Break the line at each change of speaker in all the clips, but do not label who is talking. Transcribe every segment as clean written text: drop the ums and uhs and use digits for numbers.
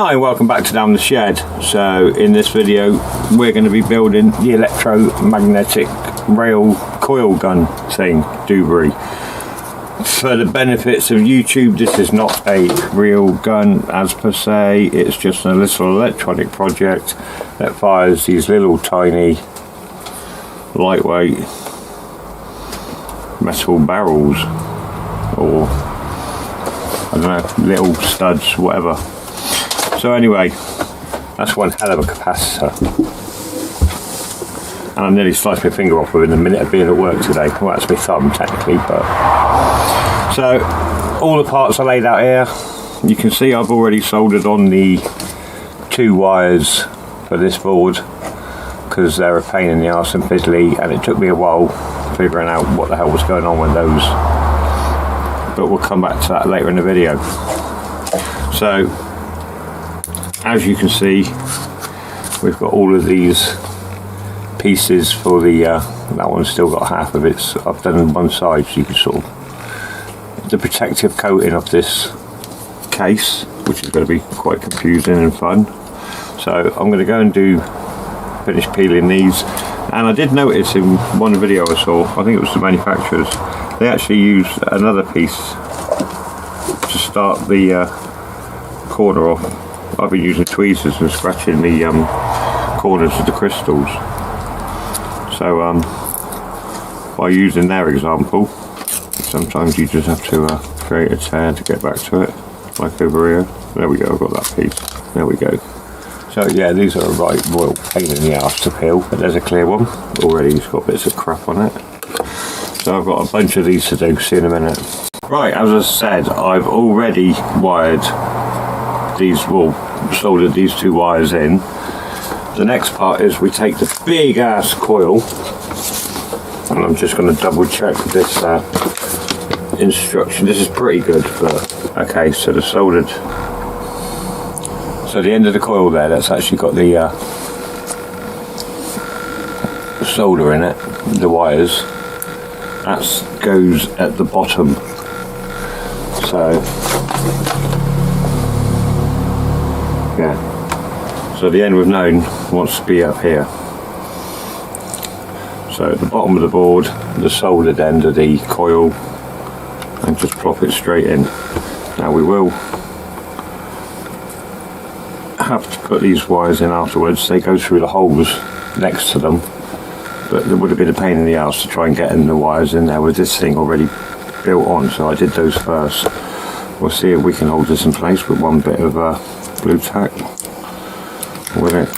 Hi, welcome back to Down the Shed. So in this video we're going to be building the electromagnetic rail coil gun thing, Dewberry. For the benefits of YouTube, this is not a real gun as per se, it's just a little electronic project that fires these little tiny lightweight metal barrels, or I don't know, little studs, whatever. So anyway, that's one hell of a capacitor. And I nearly sliced my finger off within a minute of being at work today. Well, that's my thumb technically, but... So, all the parts are laid out here. You can see I've already soldered on the 2 wires for this board, because they're a pain in the arse and fiddly, and it took me a while figuring out what the hell was going on with those. But we'll come back to that later in the video. So, as you can see, we've got all of these pieces for the that one's still got half of it. So I've done one side so you can sort of the protective coating of this case, which is going to be quite confusing and fun. So I'm going to go and finish peeling these. And I did notice in one video I saw, I think it was the manufacturers, they actually used another piece to start the corner off. I've been using tweezers and scratching the corners of the crystals. So by using their example, sometimes you just have to create a tear to get back to it, like over here. There we go, I've got that piece. There we go. So yeah, these are a right royal pain in the arse to peel, but there's a clear one. Already it's got bits of crap on it. So I've got a bunch of these to do, see in a minute. Right, as I said, I've already wired these, well, soldered these 2 wires in. The next part is we take the big ass coil, and I'm just going to double check this instruction. This is pretty good, but okay, so the soldered, so the end of the coil there, that's actually got the solder in it, the wires, that goes at the bottom. So yeah, so the end we've known wants to be up here. So at the bottom of the board, the soldered end of the coil, and just plop it straight in. Now we will have to put these wires in afterwards. They go through the holes next to them, but there would have been a pain in the ass to try and get in the wires in there with this thing already built on, so I did those first. We'll see if we can hold this in place with one bit of glue tack with it.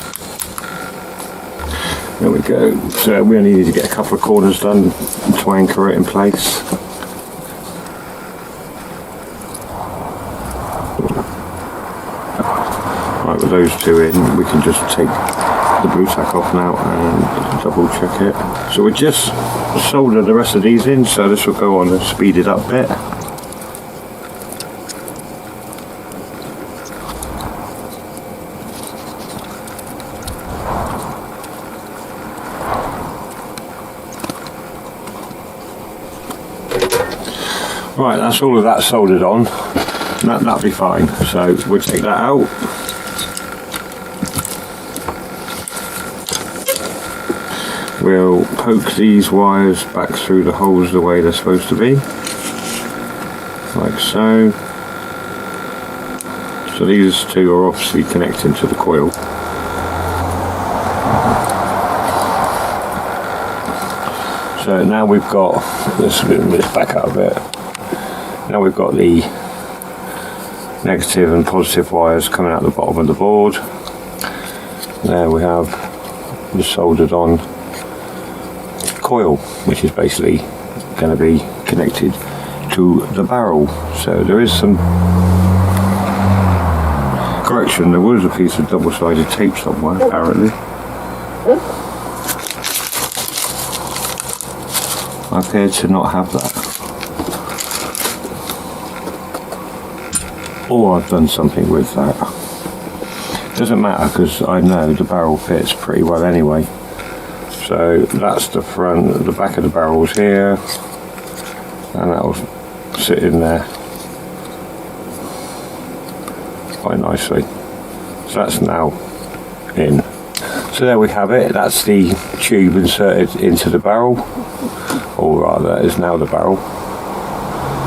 There we go. So we only need to get a couple of corners done to anchor it in place. Right, with those 2 in, we can just take the glue tack off now and double check it. So we just solder the rest of these in, so this will go on a speeded up bit. Right, that's all of that soldered on. That'll be fine. So we'll take that out. We'll poke these wires back through the holes the way they're supposed to be, like so. So these 2 are obviously connecting to the coil. So now we've got, let's move this back out a bit. Now we've got the negative and positive wires coming out the bottom of the board. There we have the soldered on coil, which is basically going to be connected to the barrel. So there is some correction, there was a piece of double-sided tape somewhere apparently. I appear to not have that. Or I've done something with that. Doesn't matter, because I know the barrel fits pretty well anyway. So that's the front, the back of the barrel's here, and that'll sit in there quite nicely. So that's now in. So there we have it. That's the tube inserted into the barrel, or rather is now the barrel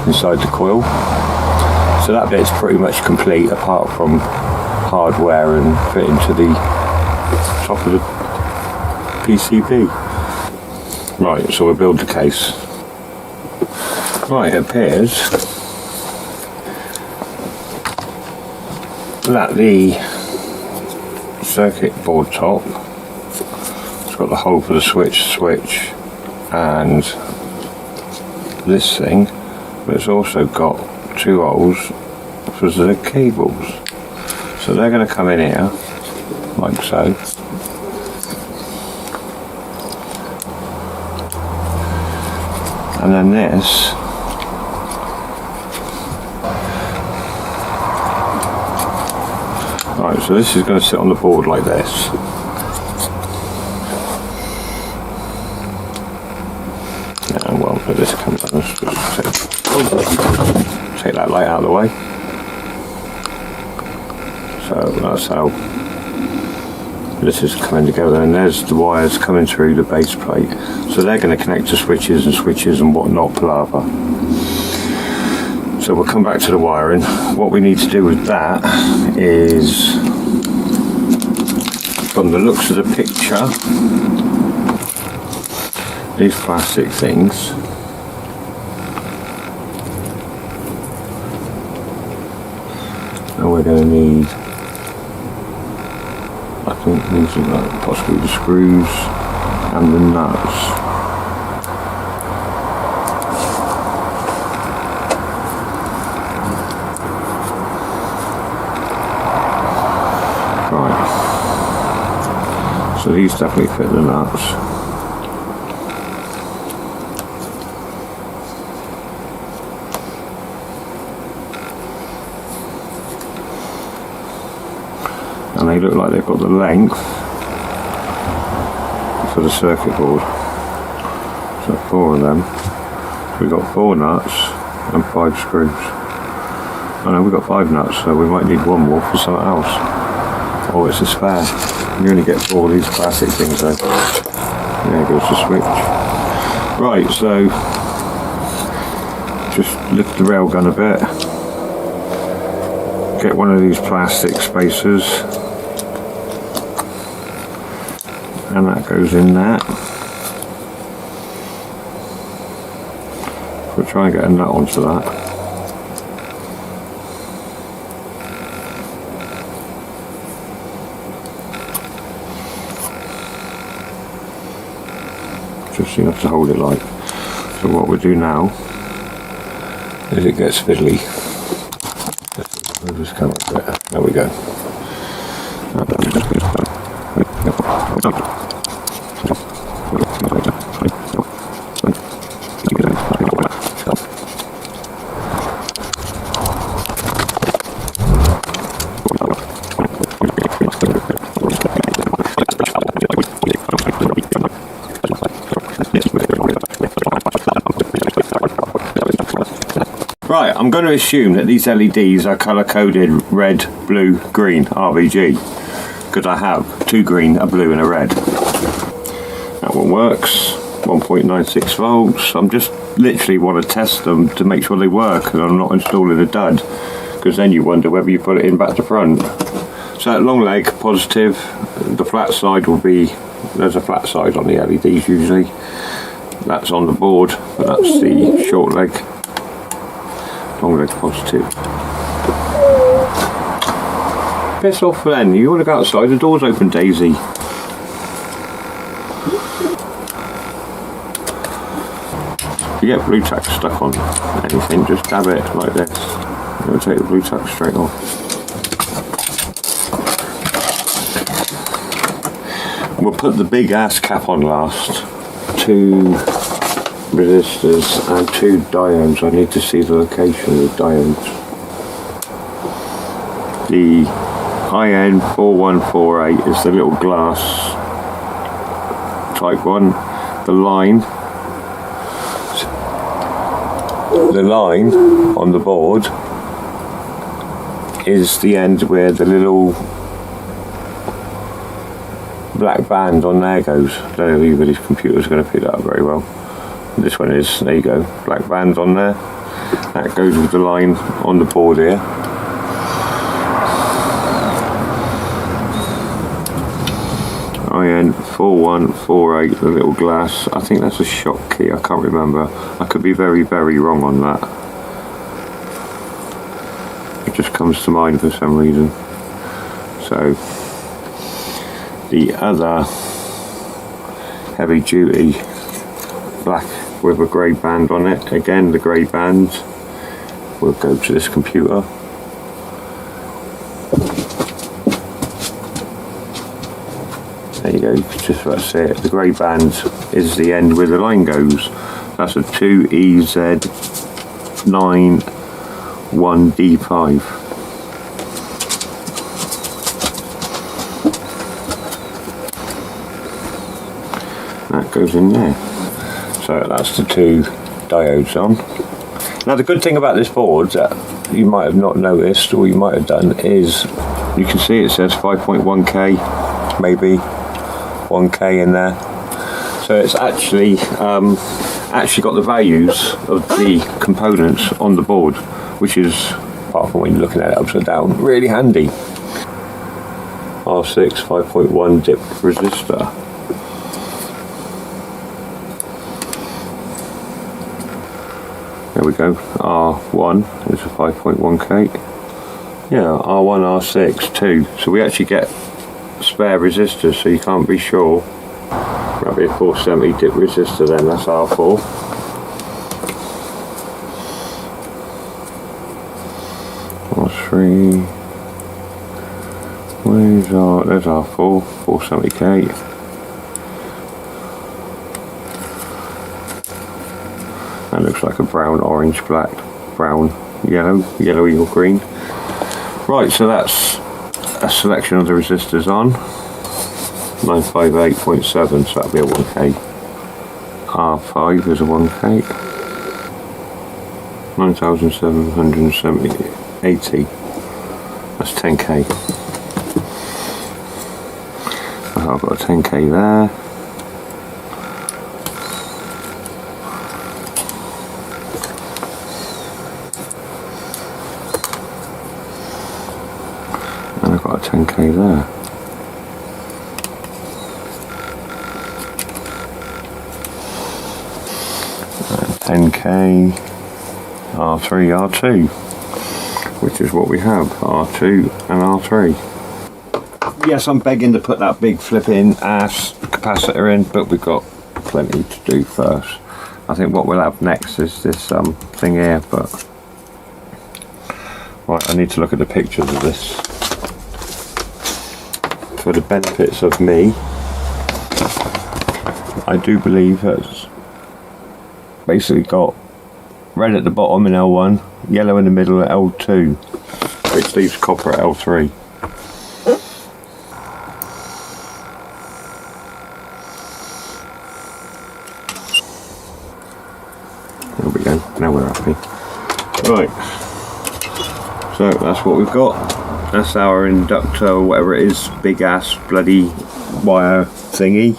inside the coil. So that bit's pretty much complete apart from hardware and fitting to the top of the PCB. Right, so we'll build the case. Right, it appears that the circuit board top, it's got the hole for the switch and this thing, but it's also got 2 holes for the cables. So they're going to come in here like so. And then this right, so this is going to sit on the board like this. And well, put this comes down, take that light out of the way. So that's how this is coming together, and there's the wires coming through the base plate. So they're going to connect to switches and whatnot, palaver. So we'll come back to the wiring. What we need to do with that is, from the looks of the picture, these plastic things, and we're going to need, I think these are like possibly the screws and the nuts. Right, so these definitely fit the nuts. And they look like they've got the length for the circuit board. So 4 of them. So we've got 4 nuts and 5 screws. Oh no, we've got 5 nuts, so we might need 1 more for something else. Oh, it's a spare. You only get 4 of these plastic things though. There goes the switch. Right, so just lift the railgun a bit. Get one of these plastic spacers. And that goes in there. We'll try and get a nut onto that. Just enough to hold it light. So what we'll do now is it gets fiddly. We'll just come up a bit. There we go. Right, I'm going to assume that these LEDs are colour coded red, blue, green, RBG, because I have 2 green, a blue and a red. That one works, 1.96 volts. I'm just literally want to test them to make sure they work and I'm not installing a dud, because then you wonder whether you put it in back to front. So long leg, positive. The flat side will be, there's a flat side on the LEDs usually. That's on the board, but that's the short leg. Long leg positive. Piss off then, you want to go outside, the door's open, Daisy. If you get blue tack stuck on anything, just dab it like this. It'll take the blue tack straight off. We'll put the big ass cap on last. 2 resistors and 2 diodes. I need to see the location of the diodes. The IN4148 is the little glass type one. The line on the board is the end where the little black band on there goes. I don't know if anybody's computer is going to pick that up very well. This one is, there you go, black band on there. That goes with the line on the board here. IN 4148, the little glass. I think that's a shock key, I can't remember. I could be very, very wrong on that. It just comes to mind for some reason. So, the other heavy duty black with a grey band on it. Again, the grey band will go to this computer. There you go, you can just about see it. The grey band is the end where the line goes. That's a 2EZ91D5. That goes in there. So that's the two diodes on. Now the good thing about this board that you might have not noticed, or you might have done, is you can see it says 5.1K, maybe 1K in there. So it's actually got the values of the components on the board, which is, apart from when you're looking at it upside down, really handy. R6 5.1 dip resistor. There we go, R1 is a 5.1K. Yeah, R1, R6 too. So we actually get spare resistors, so you can't be sure. That'll be a 470 dip resistor then, that's R4. R3. Where's R? There's R4, 470K. That looks like a brown, orange, black, brown, yellow, yellowy or green. Right, so that's a selection of the resistors on. 958.7, so that'll be a 1K. R5 is a 1K. 9,780. That's 10K. I've got a 10K there. And I've got a 10K there. And 10K, R3, R2, which is what we have, R2 and R3. Yes, I'm begging to put that big flipping ass capacitor in, but we've got plenty to do first. I think what we'll have next is this thing here, but right, I need to look at the pictures of this for the benefits of me. I do believe it's basically got red at the bottom in L1, yellow in the middle at L2, which leaves copper at L3. There we go, now we're happy. Right, so that's what we've got. That's our inductor, or whatever it is, big ass bloody wire thingy.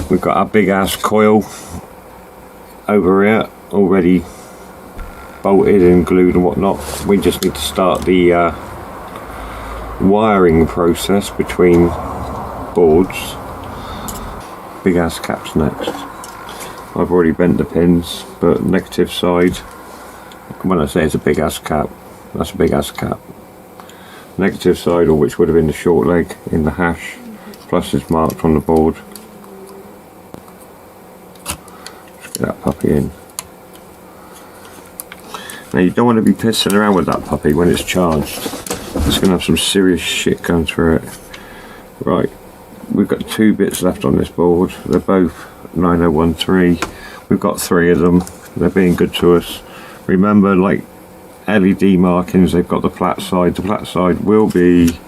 We've got our big ass coil over here, already bolted and glued and whatnot. We just need to start the wiring process between boards. Big ass caps next. I've already bent the pins, but negative side, when I say it's a big ass cap, that's a big ass cap. Negative side, or which would have been the short leg in the hash, plus is marked on the board. Let's get that puppy in. Now you don't want to be pissing around with that puppy when it's charged. It's going to have some serious shit going through it. Right, we've got 2 bits left on this board. They're both 9013. We've got 3 of them. They're being good to us. Remember, like LED markings, they've got the flat side. The flat side will be,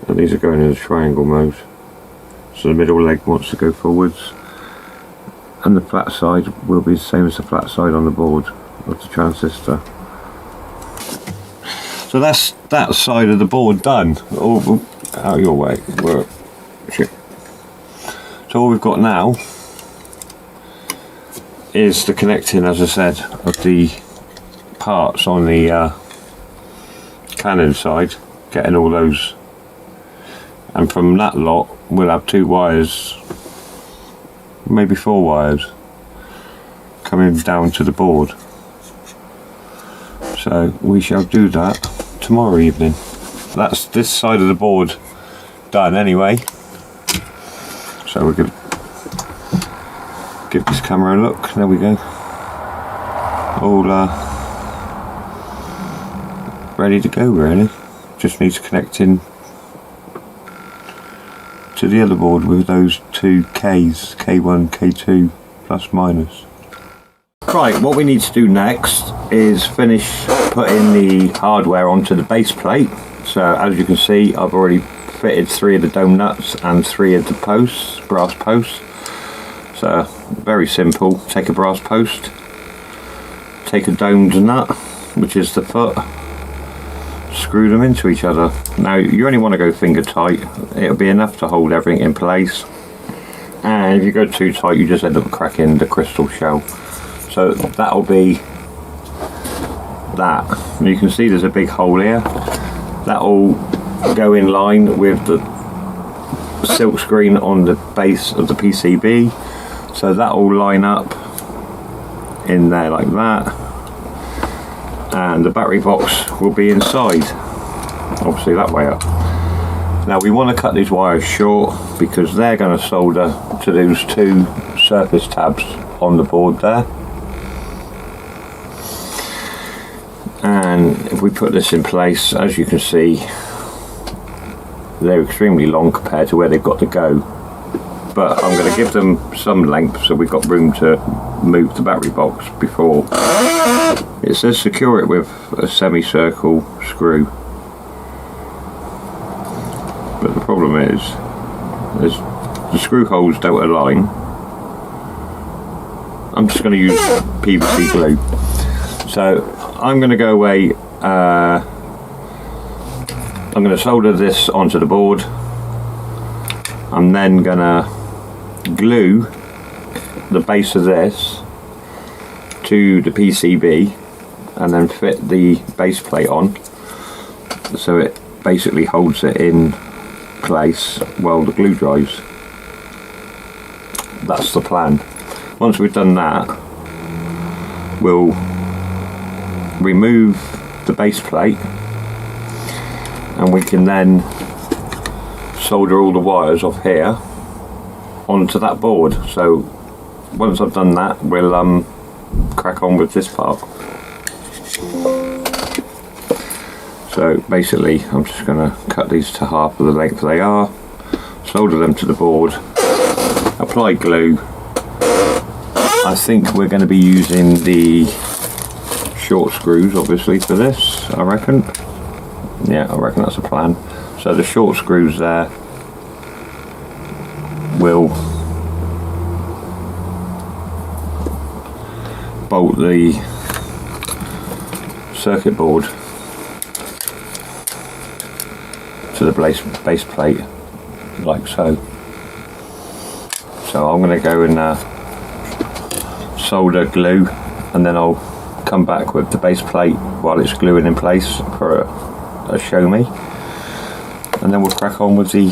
and these are going in a triangle mode, so the middle leg wants to go forwards, and the flat side will be the same as the flat side on the board of the transistor. So that's that side of the board done. out of your way. So all we've got now is the connecting, as I said, of the parts on the cannon side, getting all those, and from that lot we'll have 2 wires, maybe 4 wires coming down to the board. So we shall do that tomorrow evening. That's this side of the board done anyway, so we're going to give this camera a look. There we go, all ready to go really. Just needs connecting to the other board with those 2 Ks, K1, K2 plus minus. Right, what we need to do next is finish putting the hardware onto the base plate. So as you can see, I've already fitted 3 of the dome nuts and 3 of the posts, brass posts. So very simple. Take a brass post, take a domed nut, which is the foot, screw them into each other. Now you only want to go finger tight, it'll be enough to hold everything in place, and if you go too tight you just end up cracking the crystal shell. So that'll be that. And you can see there's a big hole here. That'll go in line with the silk screen on the base of the PCB, so that'll line up in there like that, and the battery box will be inside, obviously that way up. Now we want to cut these wires short because they're going to solder to those 2 surface tabs on the board there. And if we put this in place, as you can see, they're extremely long compared to where they've got to go, but I'm going to give them some length so we've got room to move the battery box before. It says secure it with a semicircle screw, but the problem is the screw holes don't align. I'm just going to use PVC glue. So I'm going to go away, I'm going to solder this onto the board. I'm then going to glue the base of this to the PCB and then fit the base plate on, so it basically holds it in place while the glue dries. That's the plan. Once we've done that, we'll remove the base plate and we can then solder all the wires off here onto that board. So once I've done that, we'll crack on with this part. So basically I'm just going to cut these to half of the length they are, solder them to the board, apply glue. I think we're going to be using the short screws obviously for this, I reckon. Yeah, I reckon that's the plan. So the short screws there will bolt the circuit board to the base plate like so. So I'm going to go and solder glue, and then I'll come back with the base plate while it's gluing in place for a show me, and then we'll crack on with the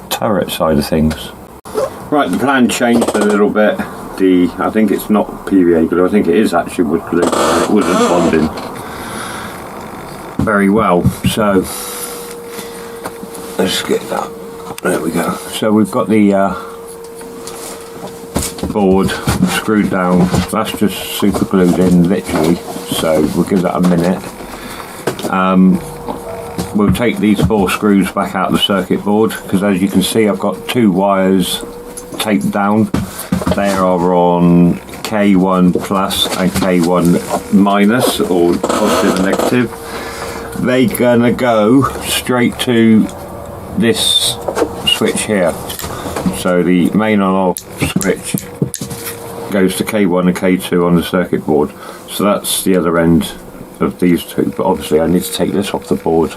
turret side of things. Right, the plan changed a little bit. I think it's not PVA glue, I think it is actually wood glue, and it wasn't bonding very well, so let's get that. There we go. So we've got the board screwed down. That's just super glued in literally, so we'll give that a minute. We'll take these 4 screws back out of the circuit board, because as you can see I've got 2 wires taped down. They are on K1 plus and K1 minus, or positive and negative. They're gonna go straight to this switch here. So the main on off switch goes to K1 and K2 on the circuit board. So that's the other end of these 2, but obviously I need to take this off the board.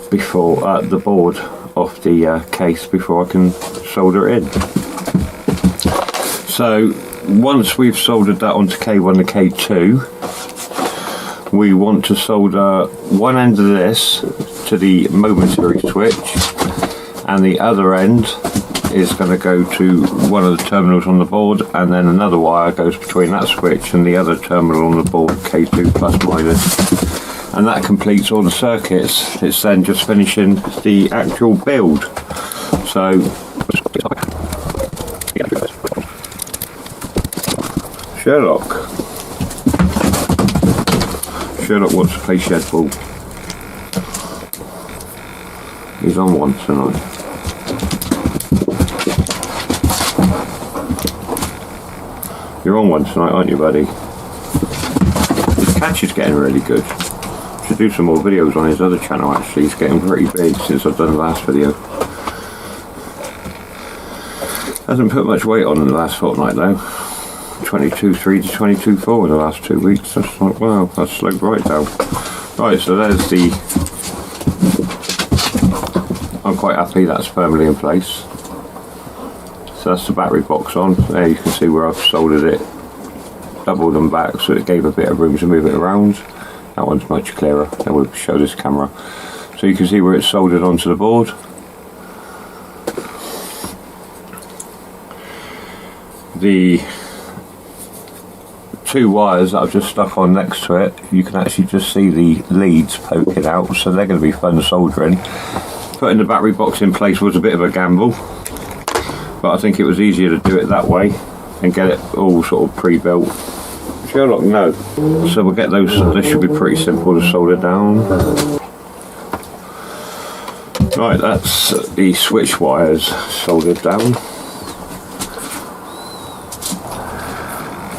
before the board off the case before I can solder it in. So once we've soldered that onto K1 and K2, we want to solder one end of this to the momentary switch, and the other end is going to go to one of the terminals on the board, and then another wire goes between that switch and the other terminal on the board, K2 plus minus, and that completes all the circuits. It's then just finishing the actual build. So Sherlock wants to play shed ball. He's on one tonight. You're on one tonight, aren't you, buddy? His catch is getting really good. Should do some more videos on his other channel actually. He's getting pretty big since I've done the last video. Hasn't put much weight on in the last fortnight though. 22.3 to 22.4 in the last 2 weeks. That's like, wow, that's slowed right down. Right, so there's the... I'm quite happy that's firmly in place. So that's the battery box on. There you can see where I've soldered it, doubled them back so it gave a bit of room to move it around. That one's much clearer, then we'll show this camera. So you can see where it's soldered onto the board. The two wires that I've just stuck on next to it, you can actually just see the leads poking out, so they're going to be fun soldering. Putting the battery box in place was a bit of a gamble, but I think it was easier to do it that way and get it all sort of pre-built. Sherlock, no. So we'll get those, they should be pretty simple to solder down. Right, that's the switch wires soldered down.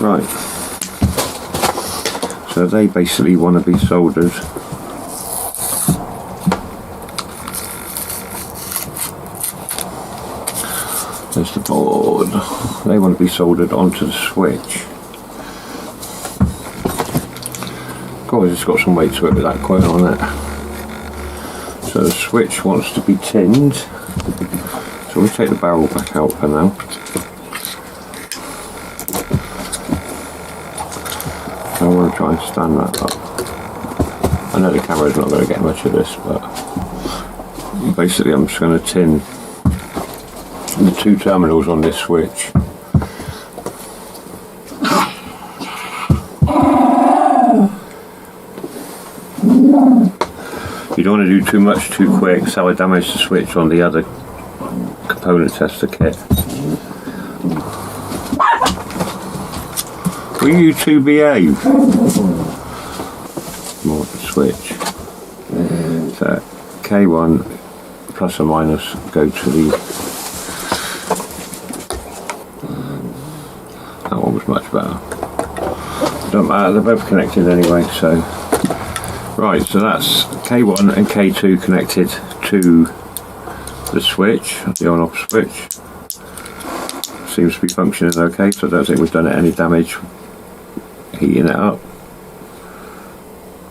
Right, so they basically want to be soldered there's the board. They want to be soldered onto the switch. God, it's got some weight to it with that coil on it. So the switch wants to be tinned. So we'll take the barrel back out for now. I want to try and stand that up. I know the camera's not going to get much of this, but basically I'm just going to tin the two terminals on this switch. You don't want to do too much too quick, so I damage the switch on the other component tester kit. Will you two behave? More of the switch. So K1 plus or minus go to the... That one was much better. Don't matter, they're both connected anyway, so... Right, so that's K1 and K2 connected to the switch, the on-off switch. Seems to be functioning okay, so I don't think we've done it any damage heating it up.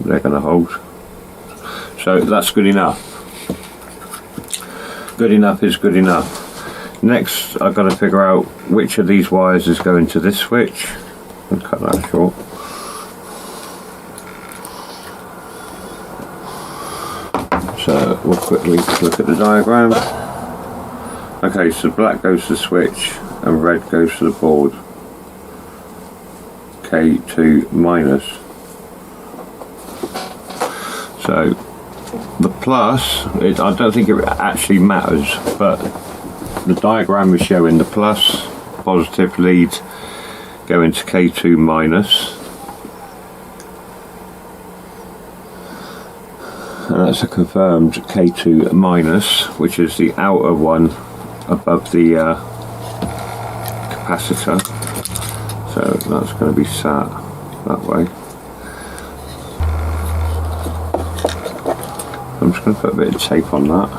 They're going to hold. So that's good enough. Good enough is good enough. Next I've got to figure out which of these wires is going to this switch. I'll cut that short. So we'll quickly look at the diagram. Okay, so black goes to the switch and red goes to the board. K2 minus. So the plus, I don't think it actually matters, but the diagram is showing the plus positive leads go into K2 minus. And that's a confirmed K2 minus, which is the outer one above the capacitor. So that's going to be sat that way. I'm just going to put a bit of tape on that.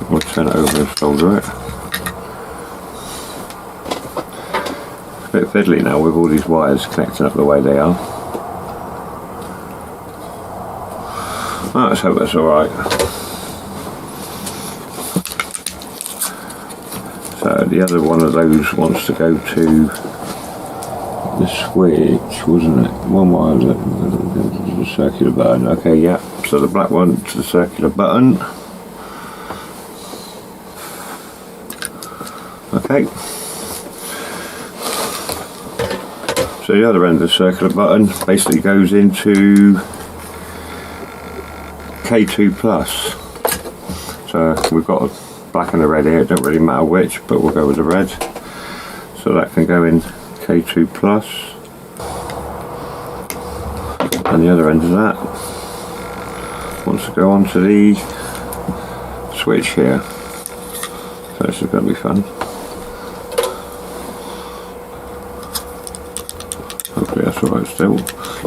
We'll turn it over and solder it. bit fiddly now with all these wires connecting up the way they are. Let's hope that's alright. So the other one of those wants to go to the switch, wasn't it? One wire, the circular button. Okay, yeah. So the black one to the circular button. Okay. So the other end of the circular button basically goes into K2 plus. So we've got a black and a red here, it don't really matter which, but we'll go with the red. So that can go in K2 plus. And the other end of that wants to go onto the switch here. So this is going to be fun. Hopefully that's alright still.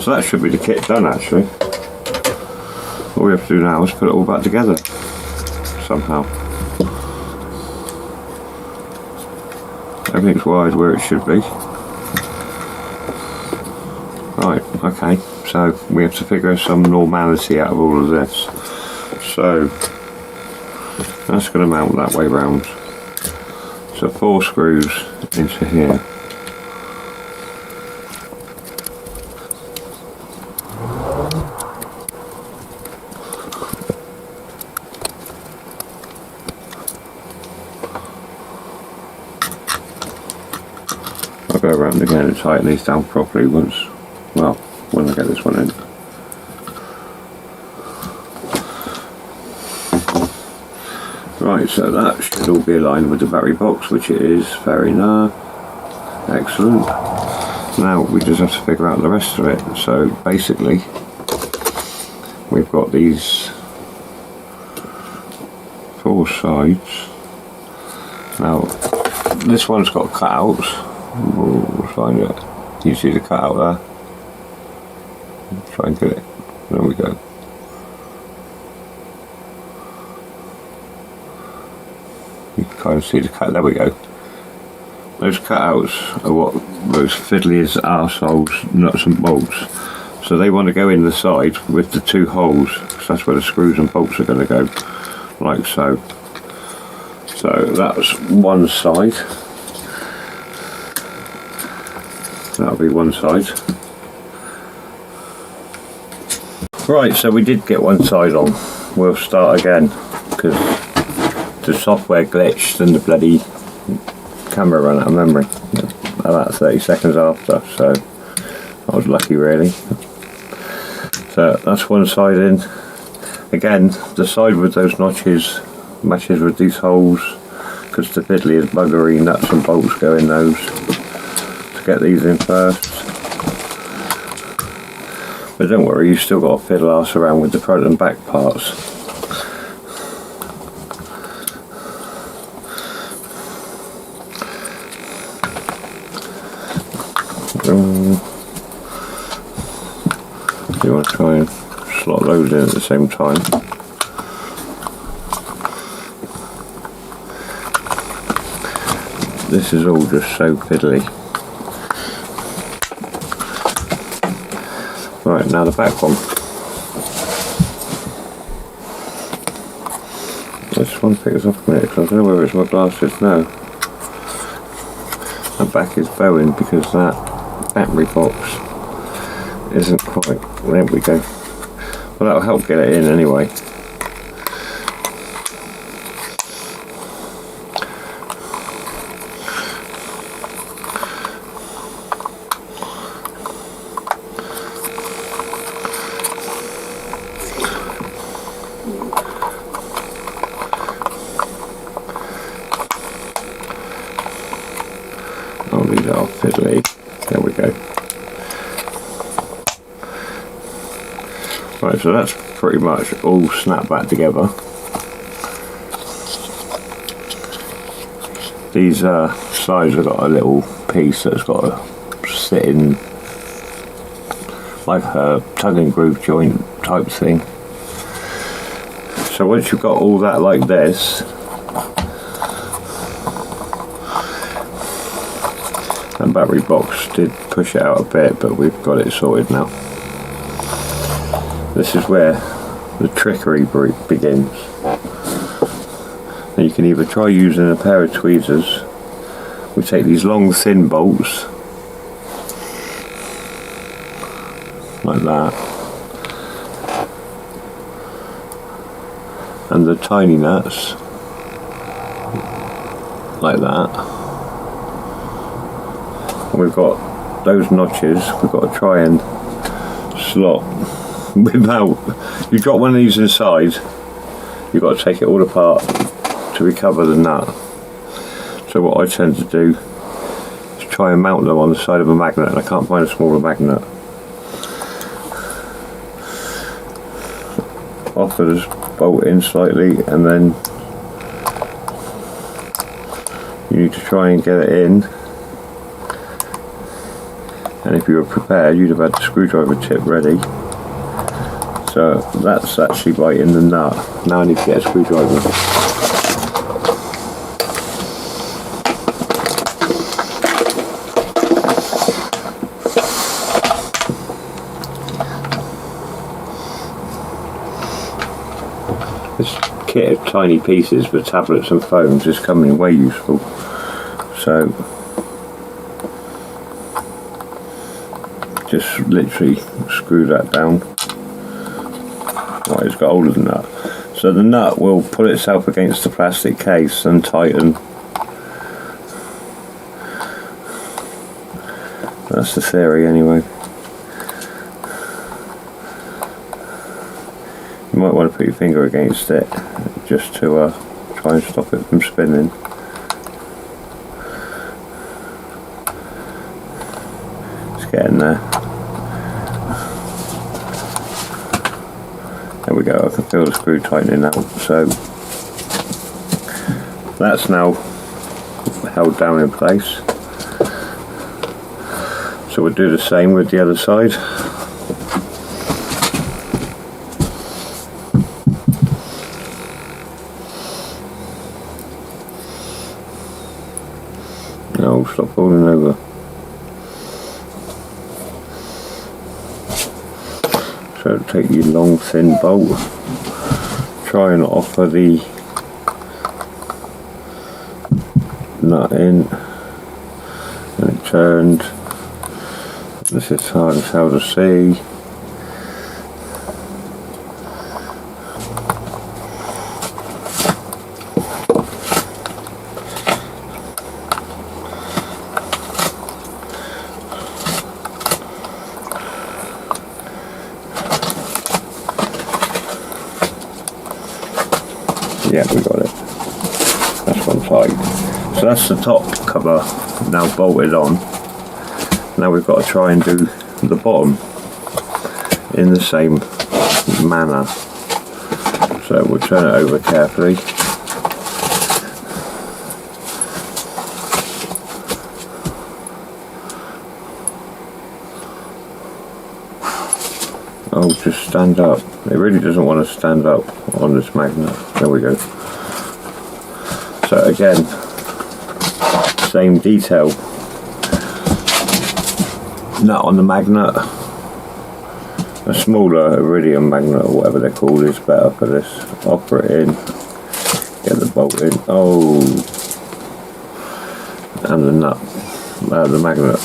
So that should be the kit done actually. All we have to do now is put it all back together somehow. Everything's wired where it should be. Right, okay, so we have to figure some normality out of all of this. So that's going to mount that way round. So 4 screws into here. I'll go around again and tighten these down properly when I get this one in. Right, so that should all be aligned with the battery box, which it is. Very nice. Excellent. Now we just have to figure out the rest of it. So basically, we've got these 4 sides. Now, this one's got cutouts. We'll find it. You see the cutout there? Try and get it. There we go. You can kind of see the cut. There we go. Those cutouts are what those fiddliest arseholes, nuts and bolts. So they want to go in the side with the 2 holes, because that's where the screws and bolts are going to go, like so. So that's one side. That'll be one side. Right, so we did get one side on. We'll start again because the software glitched and the bloody camera ran out of memory about 30 seconds after, so I was lucky really. So that's one side in. Again, the side with those notches matches with these holes because the fiddly is buggery, nuts and bolts go in those. To get these in first. But don't worry, you've still got to fiddle arse around with the front and back parts. You want to try and slot those in at the same time. This is all just so fiddly. Right, now the back one. This one picks up a minute because I don't know whether it's my glasses now. The back is bowing because that battery box isn't quite. There we go. Well, that'll help get it in anyway. I'll leave that off fiddly. There we go. Right, so that's pretty much all snapped back together. These sides have got a little piece that's got to sit in like a tug and groove joint type thing. So once you've got all that like this, That battery box did push it out a bit, but we've got it sorted now. This is where the trickery begins. And you can either try using a pair of tweezers. We take these long thin bolts like that, and the tiny nuts like that, and we've got those notches we've got to try and slot without, you drop one of these inside, you've got to take it all apart to recover the nut. So what I tend to do is try and mount them on the side of a magnet, and I can't find a smaller magnet. Offers bolt in slightly, and then you need to try and get it in, and if you were prepared you'd have had the screwdriver tip ready. So that's actually right in the nut. Now I need to get a screwdriver. This kit of tiny pieces for tablets and phones is coming way useful. So just literally screw that down. Right, it's got hold of the nut. So the nut will pull itself against the plastic case and tighten. That's the theory anyway. You might want to put your finger against it just to try and stop it from spinning. It's getting there. There we go, I can feel the screw tightening out. So that's now held down in place. So we'll do the same with the other side. No, stop falling over. So take your long thin bolt, try and offer the nut in, and it turned. This is hard as hell to see. Yeah, we got it. That's one tight. So that's the top cover now bolted on. Now we've got to try and do the bottom in the same manner. So we'll turn it over carefully. Oh, just stand up. It really doesn't want to stand up on this magnet. There we go. So again, same detail. Nut on the magnet. A smaller iridium magnet or whatever they're called is better for this. Offer it in. Get the bolt in. Oh, and the nut, the magnet.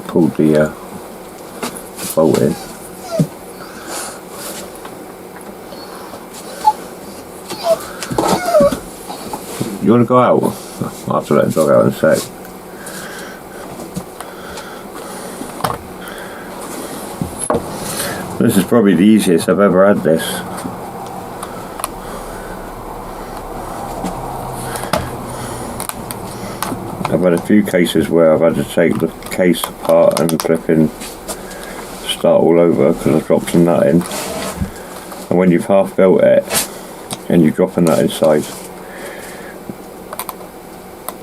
Pulled the bolt in. You want to go out? I'll have to let the dog out in a sec. This is probably the easiest I've ever had this. I've had a few cases where I've had to take the case apart and flipping start all over because I've dropped a nut in. And when you've half built it and you drop a nut inside,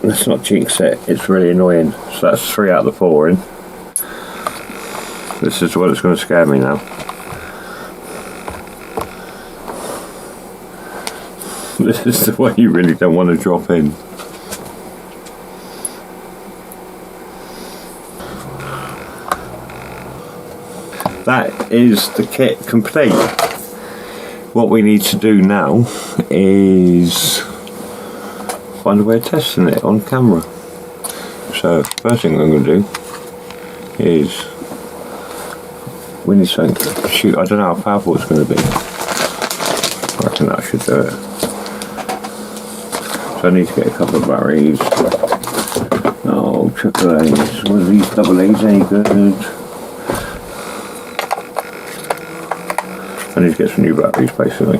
let's not jinx it, it's really annoying. So that's 3 out of the 4 in. This is what it's going to scare me now. This is the one you really don't want to drop in. that is the kit complete. What we need to do now is find a way of testing it on camera. So first thing I'm going to do is we need something to shoot. I don't know how powerful it's going to be. I reckon that should do it. So I need to get a couple of batteries. Oh, triple A's. What are these double A's any good? I need to get some new batteries basically.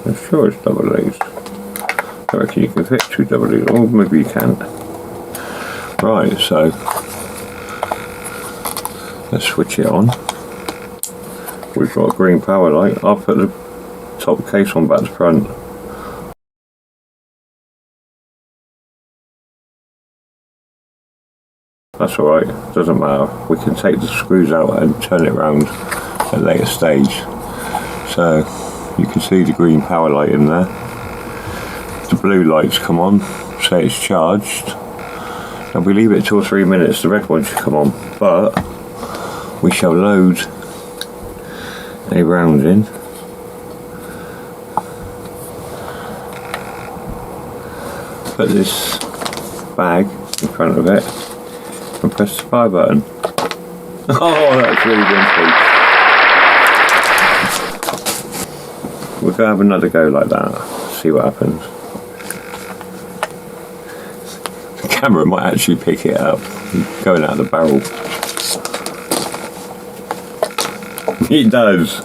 I'm sure it's double A's. I reckon you can fit 2 double A's, or maybe you can't. Right, so let's switch it on. We've got a green power light. I'll put the top case on back to front. That's alright, doesn't matter. We can take the screws out and turn it around at a later stage. So you can see the green power light in there. The blue lights come on, say it's charged. And we leave it 2 or 3 minutes, the red one should come on. But we shall load a round in. Put this bag in front of it and press the fire button. Oh, that's really good. We're going to have another go like that, see what happens. The camera might actually pick it up, going out of the barrel. It does.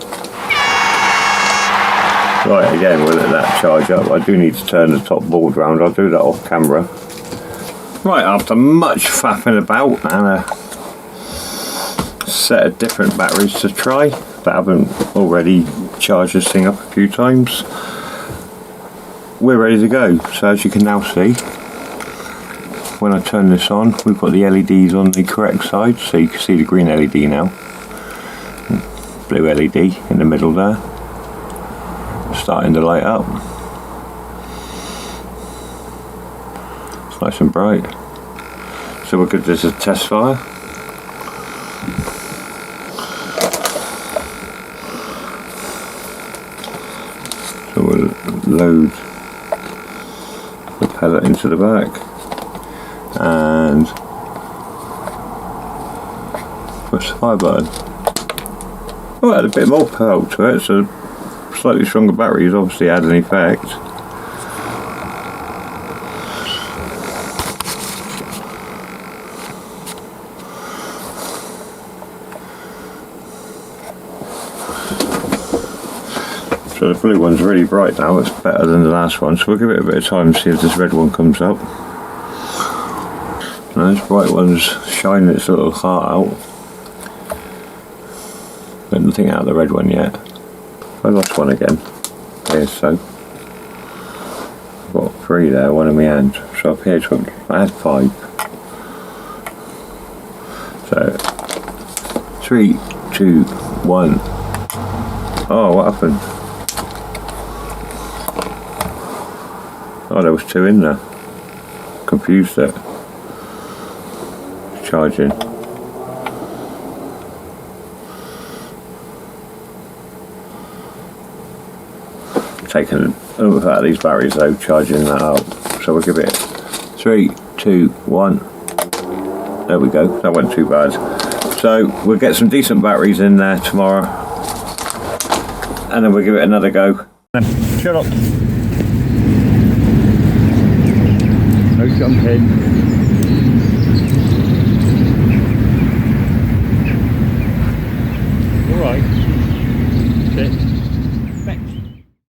Right, again, we'll let that charge up. I do need to turn the top board round. I'll do that off camera. Right, after much faffing about and a set of different batteries to try that haven't already charged this thing up a few times, we're ready to go. So as you can now see, when I turn this on, we've got the LEDs on the correct side, so you can see the green LED now. Blue LED in the middle there, starting to light up. It's nice and bright. So we'll give this a test fire. So we'll load the pellet into the back and push the fire button. Oh, it had a bit more pearl to it, so slightly stronger batteries obviously had an effect. So the blue one's really bright now, it's better than the last one, so we'll give it a bit of time and see if this red one comes up. Now this bright one's shining its little heart out. Got nothing out of the red one yet. I lost one again. There, so I've got 3 there, one in my hand. So up here, I had 5. So 3, 2, 1. Oh, what happened? Oh, there was 2 in there. Confused it. Charging. Taking a little bit out of these batteries though, charging that up. So we'll give it 3, 2, 1. There we go, that wasn't too bad. So we'll get some decent batteries in there tomorrow and then we'll give it another go. Shut up. No jumping.